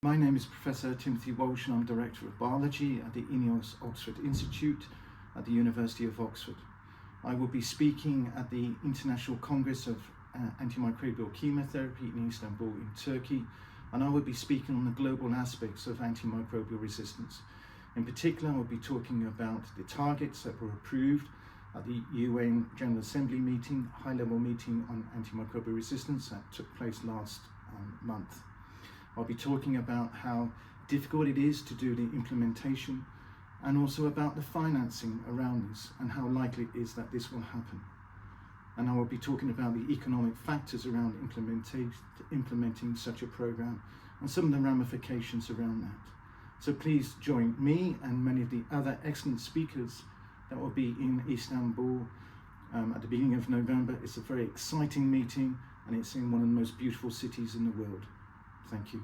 My name is Professor Timothy Walsh and I'm Director of Biology at the Ineos Oxford Institute at the University of Oxford. I will be speaking at the International Congress of Antimicrobial Chemotherapy in Istanbul in Turkey, and I will be speaking on the global aspects of antimicrobial resistance. In particular, I will be talking about the targets that were approved at the UN General Assembly meeting, high-level meeting on antimicrobial resistance that took place last month. I'll be talking about how difficult it is to do the implementation and also about the financing around this and how likely it is that this will happen. And I will be talking about the economic factors around implementing such a program and some of the ramifications around that. So please join me and many of the other excellent speakers that will be in Istanbul at the beginning of November. It's a very exciting meeting and it's in one of the most beautiful cities in the world. Thank you.